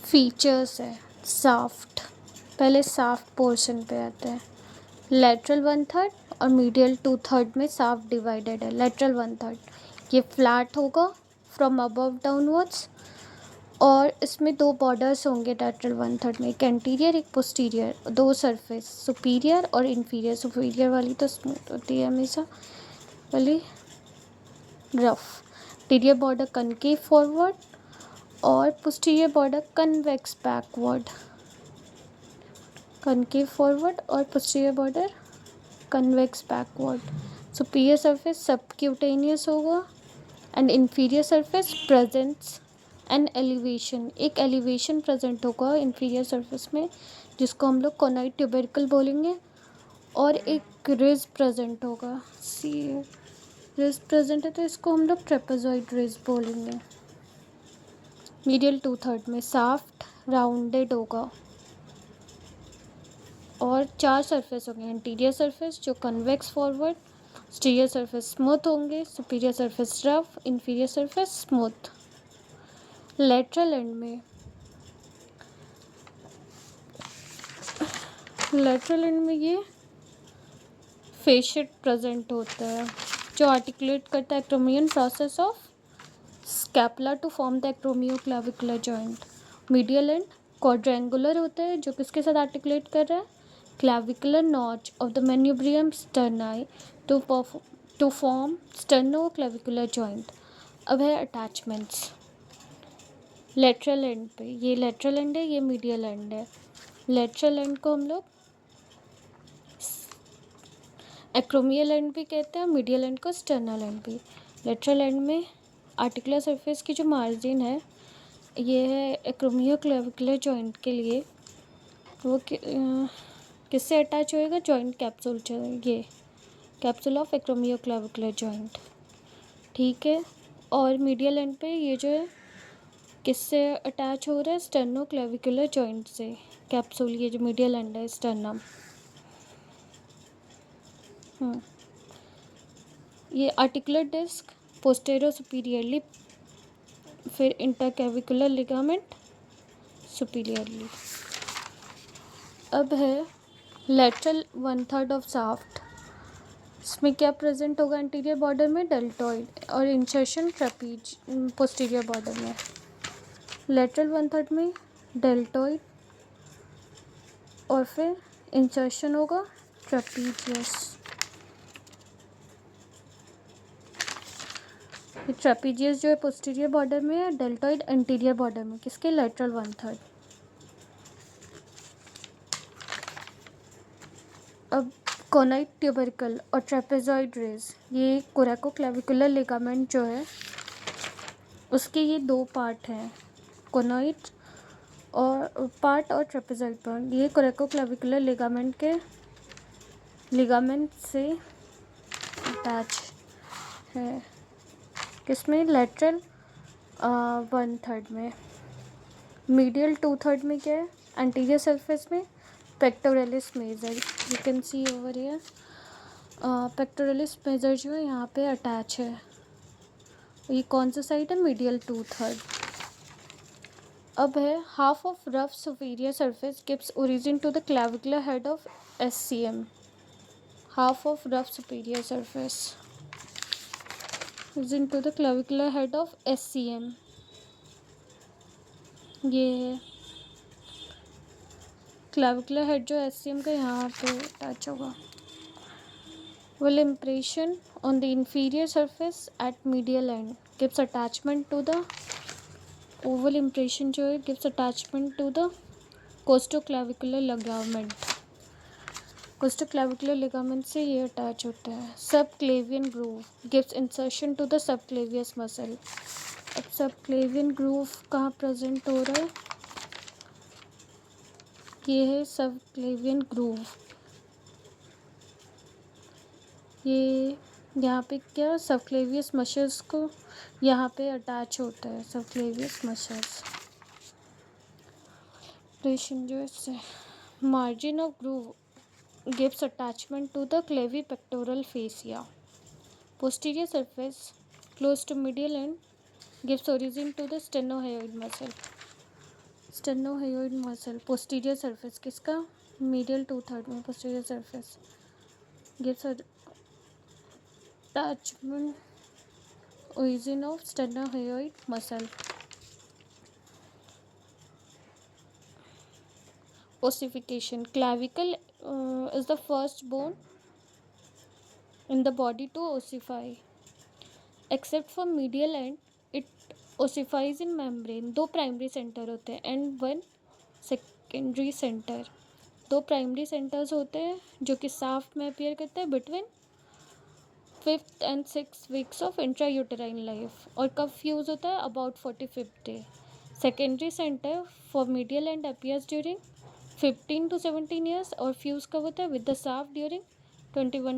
Features है soft. पहले soft portion पे आते हैं। लेटरल 1/3 और मीडियल 2/3 में साफ्ट डिवाइडेड है। लेटरल 1/3 ये फ्लैट होगा फ्रॉम अबव डाउनवर्ड्स, और इसमें दो बॉर्डर्स होंगे लेटरल 1/3 में, एक एंटीरियर एक पोस्टीरियर, दो सरफेस सुपीरियर और इन्फीरियर। सुपीरियर वाली तो स्मूथ होती है हमेशा, वाली rough. Interior border concave forward और posterior border convex backward. Concave forward और posterior border convex backward. Superior surface subcutaneous होगा and inferior surface presents an elevation. एक एलिवेशन प्रेजेंट होगा इन्फीरियर सरफेस में, जिसको हम लोग कोनाइड ट्यूबरकल बोलेंगे, और एक रिज प्रेजेंट होगा। सी रिज प्रेजेंट है तो इसको हम लोग ट्रेपेजॉइड रिज बोलेंगे। मीडियल 2/3 में साफ्ट राउंडेड होगा और चार सरफेस होंगे। इंटीरियर सरफेस जो convex forward, exterior surface smooth होंगे, superior surface rough, inferior surface smooth. Lateral end में ये फेशियट प्रेजेंट होता है जो आर्टिकुलेट करता है acromion process of scapula to form the acromioclavicular joint. Medial end quadrangular होता है जो किसके साथ आर्टिकुलेट कर रहा है, clavicular notch of the manubrium sterni to form sternoclavicular joint. अब है अटैचमेंट्स। लेटरल एंड पे ये लेटरल एंड है, ये मीडियल एंड है। लेटरल एंड को हम लोग एक्रोमियल एंड भी कहते हैं, मीडियल एंड को स्टर्नल एंड भी। लेटरल एंड में आर्टिकुलर सरफेस की जो मार्जिन है ये है एक्रोमियोक्लेविकुलर जॉइंट के लिए, वो किससे अटैच होएगा, जॉइंट कैप्सूल। ये कैप्सूल ऑफ एक्रोमियोक्लेविकुलर जॉइंट, ठीक है। और मीडियल एंड पे ये जो है किससे अटैच हो रहा है, स्टर्नोक्लेविकुलर जॉइंट से कैप्सूल। ये जो मीडियल एंड है स्टर्नम। ये आर्टिकुलर डिस्क पोस्टेरो सुपीरियरली, फिर इंटरक्लेविकुलर लिगामेंट सुपीरियरली। अब है लेटरल 1/3 ऑफ साफ्ट। इसमें क्या प्रेजेंट होगा, इंटीरियर बॉर्डर में डेल्टॉइड और इंसर्शन ट्रेपीज पोस्टीरियर बॉर्डर में। लेटरल 1/3 में डेल्टॉइड और फिर इंसर्शन होगा ट्रेपीजियस। ट्रेपीजियस जो है पोस्टीरियर बॉर्डर में है, डेल्टॉइड इंटीरियर बॉर्डर में, किसके, लेटरल 1/3। अब कोनाइड ट्यूबरकल और ट्रेपेजॉइड रेज, ये कोरेकोक्लेविकुलर लिगामेंट जो है उसके ये दो पार्ट हैं, कोनाइड और पार्ट और ट्रेपेजॉइड पार्ट। ये कोरेकोक्लेविकुलर लिगामेंट से अटैच है, किसमें, लेटरल 1/3 में। मीडियल 2/3 में क्या है, एंटीरियर सरफेस में pectoralis major, you can see over here. Pectoralis major जो है यहाँ पे अटैच है। ये कौन सा साइड है, मीडियल 2/3। अब है half of rough superior surface gives origin to the clavicular head of SCM। Half of rough superior surface origin to the clavicular head of SCM। ये है क्लैविकुलर हेड जो SCM का यहाँ पे अटैच होगा। Will impression on the inferior surface at medial end gives attachment to the oval impression जो है gives attachment to the costoclavicular ligament। costoclavicular ligament से ये अटैच होता है। subclavian groove gives insertion to the subclavius muscle। अब subclavian groove कहाँ present हो रहा है, ये है सबक्लेवियन ग्रूव। ये यहाँ पे क्या, सबक्लेवियस मसल्स को यहाँ पे अटैच होता है, सबक्लेवियस मसल्स। ऑपरेशन जो इससे margin of groove gives attachment to the clavipectoral fascia. Posterior surface close to medial end gives origin to the sternohyoid muscle. Sternohyoid muscle posterior surface किसका, medial 2/3 में posterior surface gives attachment origin of sternocleidomastoid muscle. Ossification. Clavicle is the first bone in the body to ossify. Except for medial end, it ossifies in membrane. दो primary centre होते हैं and one secondary centre. दो primary centres होते हैं जो कि soft में appear करते हैं between 5th and 6th weeks of intrauterine life. और कब फ्यूज़ होता है, about 45th day. Secondary centre for medial and appears during 15 to 17 years और फ्यूज़ कब होता है विद द साफ ड्यूरिंग 21